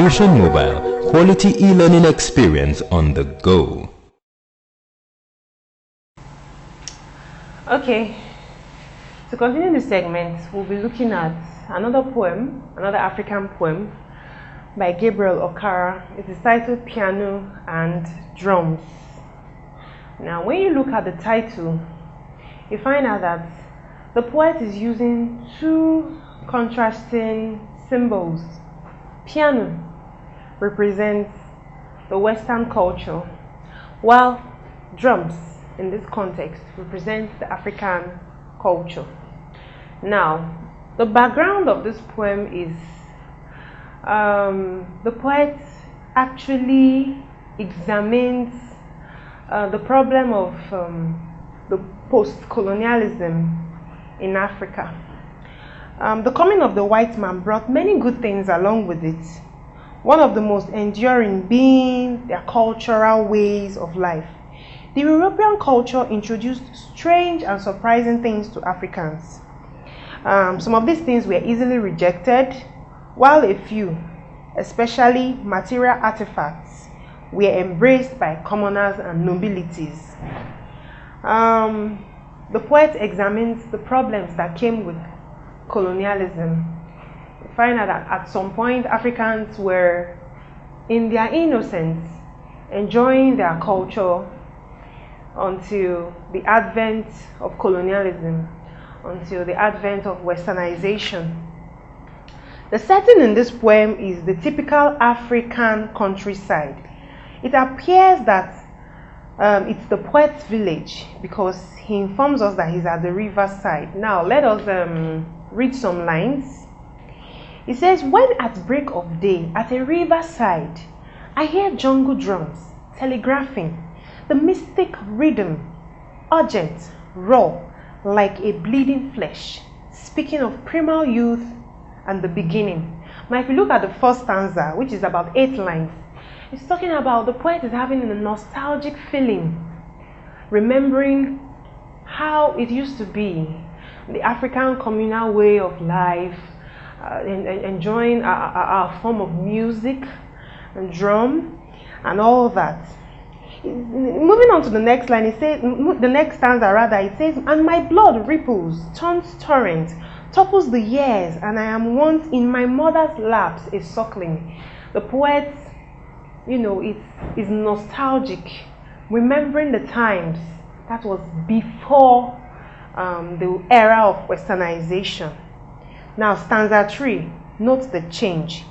Fusion Mobile, quality e-learning experience on the go. Okay, to continue the segment, we'll be looking at another poem, another African poem by Gabriel Okara. It is titled Piano and Drums. Now, when you look at the title, you find out that the poet is using two contrasting symbols. Piano represents the Western culture, while drums, in this context, represents the African culture. Now, the background of this poem is the poet actually examines the problem of the post-colonialism in Africa. The coming of the white man brought many good things along with it. One of the most enduring being their cultural ways of life. The European culture introduced strange and surprising things to Africans. Some of these things were easily rejected, while a few, especially material artifacts, were embraced by commoners and nobilities. The poet examines the problems that came with colonialism. We find out that at some point Africans were, in their innocence, enjoying their culture until the advent of colonialism, until the advent of westernization. The setting in this poem is the typical African countryside. It appears that it's the poet's village because he informs us that he's at the riverside. Now, let us read some lines. It says, "When at break of day at a riverside, I hear jungle drums telegraphing, the mystic rhythm, urgent, raw, like a bleeding flesh, speaking of primal youth and the beginning." Now, if you look at the first stanza, which is about 8 lines, it's talking about the poet is having a nostalgic feeling, remembering how it used to be, the African communal way of life, enjoying our form of music and drum and all that. Moving on to the next line, it says, the next stanza rather, it says, "And my blood ripples, turns torrent, topples the years, and I am once in my mother's laps a suckling." The poet, is nostalgic, remembering the times that was before the era of westernization. Now, stanza 3, note the change.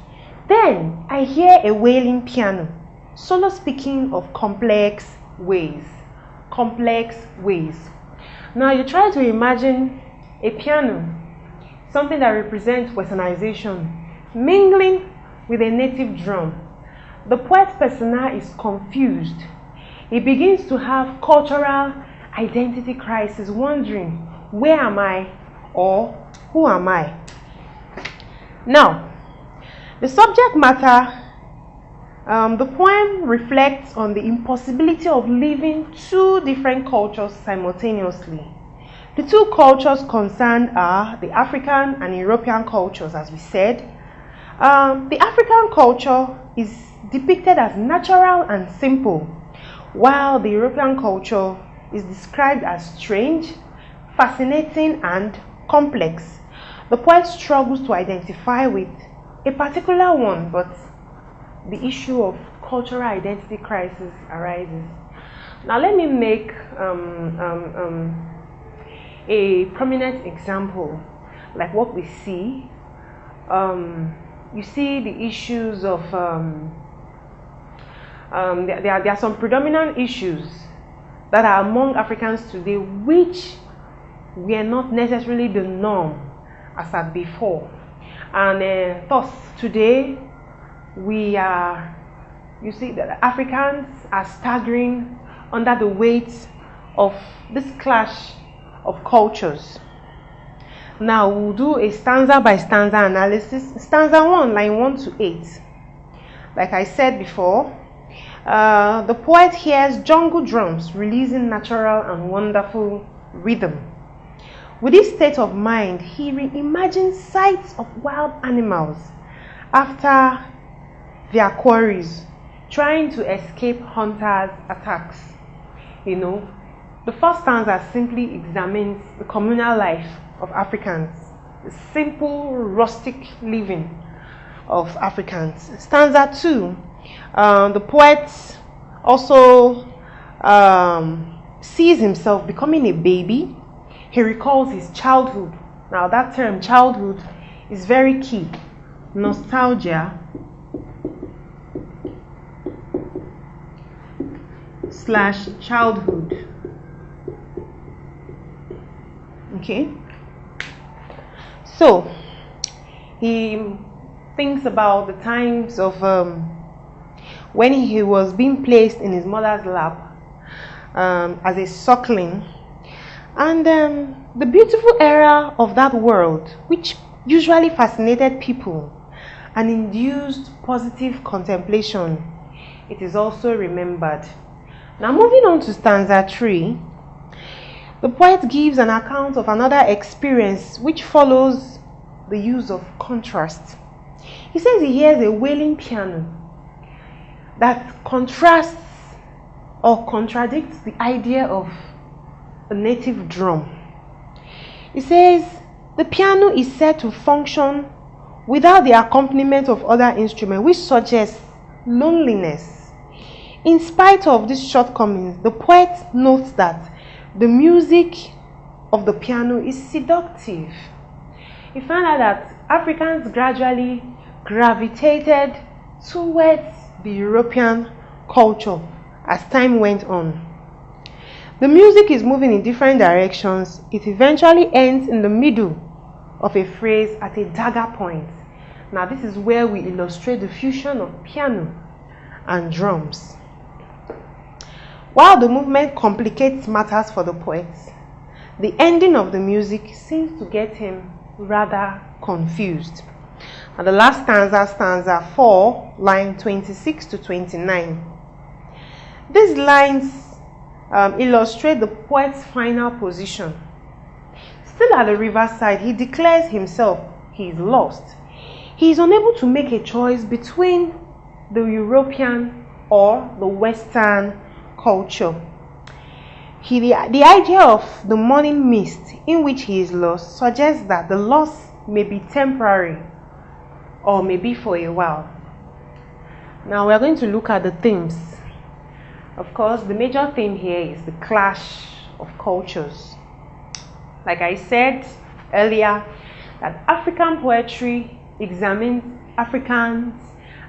"Then I hear a wailing piano, solo speaking of complex ways." Complex ways. Now, you try to imagine a piano, something that represents westernization, mingling with a native drum. The poet's persona is confused. He begins to have cultural identity crisis, wondering, where am I, or who am I? Now, the subject matter, the poem reflects on the impossibility of living two different cultures simultaneously. The two cultures concerned are the African and European cultures, as we said. The African culture is depicted as natural and simple, while the European culture is described as strange, fascinating, and complex. The poet struggles to identify with a particular one, but the issue of cultural identity crisis arises. Now, let me make a prominent example, like what we see. You see the issues of there are some predominant issues that are among Africans today which were not necessarily the norm as at before, and thus today you see that Africans are staggering under the weight of this clash of cultures. Now we'll do a stanza by stanza analysis. Stanza 1, line 1 to 8. Like I said before, the poet hears jungle drums releasing natural and wonderful rhythm. With this state of mind, he reimagines sights of wild animals after their quarries, trying to escape hunters' attacks. The first stanza simply examines the communal life of Africans, the simple rustic living of Africans. Stanza 2, the poet also sees himself becoming a baby. He recalls his childhood. Now that term childhood is very key. Nostalgia / childhood. Okay, so he thinks about the times of when he was being placed in his mother's lap as a suckling, and the beautiful era of that world, which usually fascinated people and induced positive contemplation. It is also remembered. Now, moving on to stanza 3, the poet gives an account of another experience which follows the use of contrast. He says he hears a wailing piano that contrasts or contradicts the idea of a native drum. He says the piano is said to function without the accompaniment of other instruments, which suggests loneliness. In spite of these shortcomings, the poet notes that the music of the piano is seductive. He found out that Africans gradually gravitated towards the European culture as time went on. The music is moving in different directions. It eventually ends in the middle of a phrase at a dagger point. Now, this is where we illustrate the fusion of piano and drums. While the movement complicates matters for the poet, the ending of the music seems to get him rather confused. And the last stanza, stanza 4, line 26 to 29. These lines illustrate the poet's final position. Still at the riverside, he declares himself he is lost. He is unable to make a choice between the European or the Western culture. The idea of the morning mist in which he is lost suggests that the loss may be temporary or maybe for a while. Now we are going to look at the themes. Of course, the major theme here is the clash of cultures. Like I said earlier, that African poetry examines Africans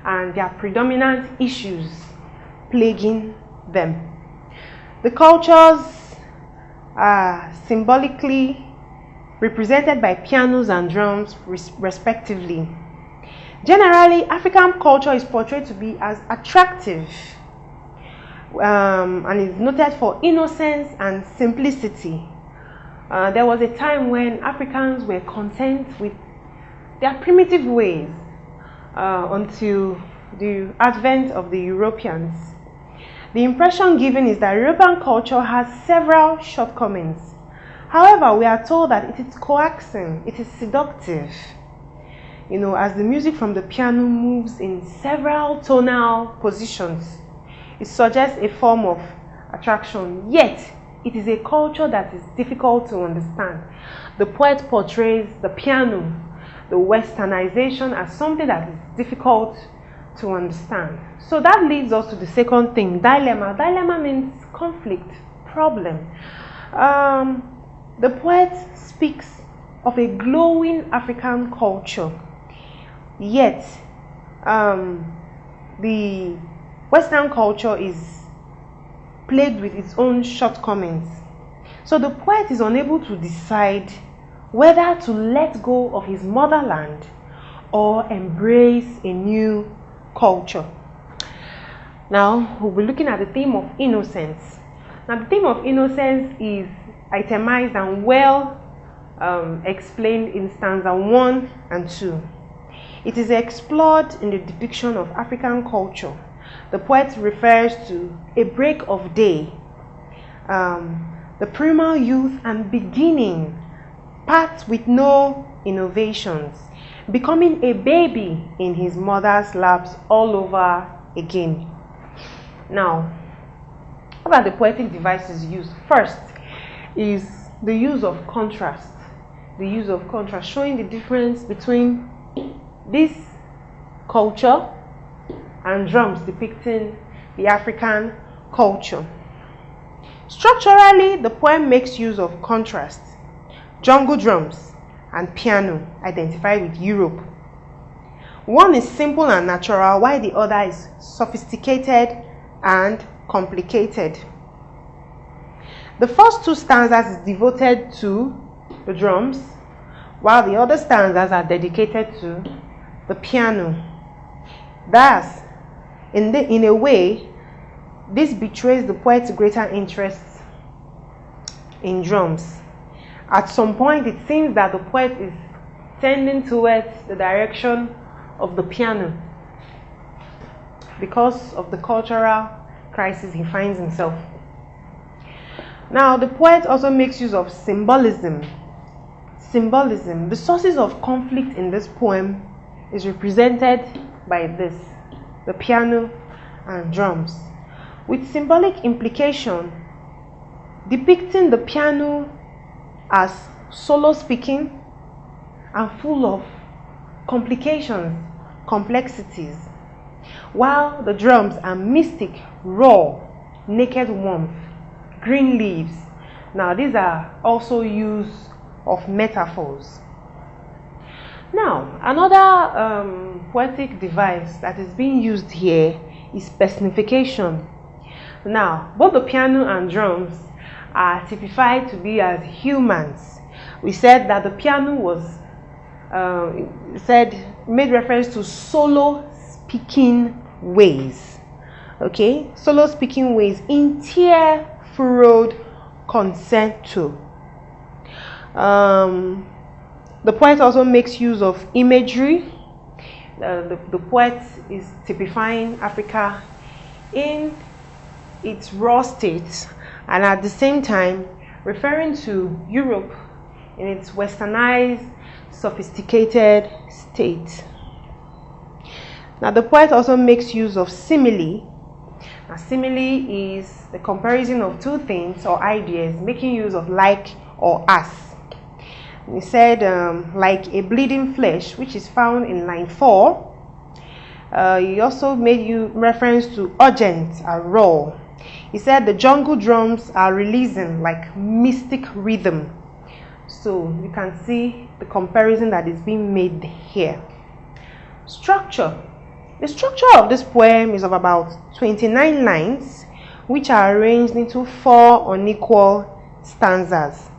and their predominant issues plaguing them. The cultures are symbolically represented by pianos and drums respectively. Generally, African culture is portrayed to be as attractive and is noted for innocence and simplicity. There was a time when Africans were content with their primitive ways until the advent of the Europeans. The impression given is that European culture has several shortcomings. However, we are told that it is coaxing, it is seductive. As the music from the piano moves in several tonal positions, it suggests a form of attraction. Yet, it is a culture that is difficult to understand. The poet portrays the piano, the westernization, as something that is difficult to understand. So that leads us to the second thing, dilemma. Dilemma means conflict, problem. The poet speaks of a glowing African culture, yet the Western culture is plagued with its own shortcomings. So the poet is unable to decide whether to let go of his motherland or embrace a new culture. Now we'll be looking at the theme of innocence. Now the theme of innocence is itemized and well explained in stanza 1 and 2. It is explored in the depiction of African culture. The poet refers to a break of day, the primal youth and beginning, paths with no innovations, becoming a baby in his mother's laps all over again. Now, what are the poetic devices used? First is the use of contrast. The use of contrast, showing the difference between this culture and drums depicting the African culture. Structurally, the poem makes use of contrast, jungle drums, and piano, identified with Europe. One is simple and natural, while the other is sophisticated and complicated. The first two stanzas is devoted to the drums, while the other stanzas are dedicated to the piano. Thus, in a way, this betrays the poet's greater interest in drums. At some point, it seems that the poet is tending towards the direction of the piano because of the cultural crisis he finds himself. Now, the poet also makes use of symbolism. Symbolism, the sources of conflict in this poem, is represented by this, the piano and drums, with symbolic implication depicting the piano as solo speaking and full of complications, complexities, while the drums are mystic, raw, naked warmth, green leaves. Now, these are also use of metaphors. Now, another poetic device that is being used here is personification. Now, both the piano and drums are typified to be as humans. We said that the piano was made reference to solo speaking ways. Okay, solo speaking ways in tear furrowed concerto. The poet also makes use of imagery. The poet is typifying Africa in its raw state, and at the same time referring to Europe in its westernized, sophisticated state. Now, the poet also makes use of simile. Now, simile is the comparison of two things or ideas, making use of like or as. He said, like a bleeding flesh, which is found in line 4. He also made reference to urgent and raw. He said the jungle drums are releasing like mystic rhythm. So you can see the comparison that is being made here. Structure. The structure of this poem is of about 29 lines, which are arranged into 4 unequal stanzas.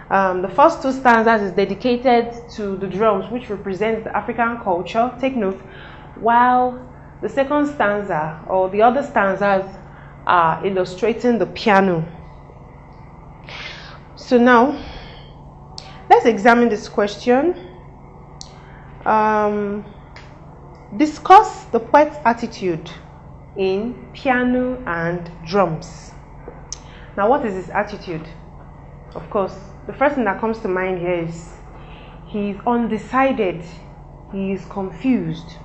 The first 2 stanzas is dedicated to the drums, which represents the African culture. Take note. While the second stanza or the other stanzas are illustrating the piano. So now, let's examine this question. Discuss the poet's attitude in piano and drums. Now, what is his attitude? Of course, the first thing that comes to mind here is he is undecided, he is confused.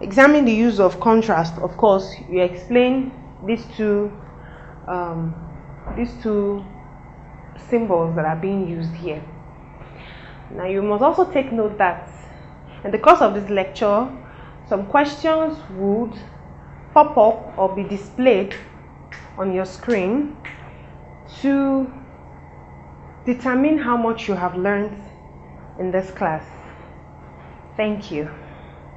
Examine the use of contrast. Of course, you explain these two symbols that are being used here. Now, you must also take note that in the course of this lecture, some questions would pop up or be displayed on your screen to determine how much you have learned in this class. Thank you.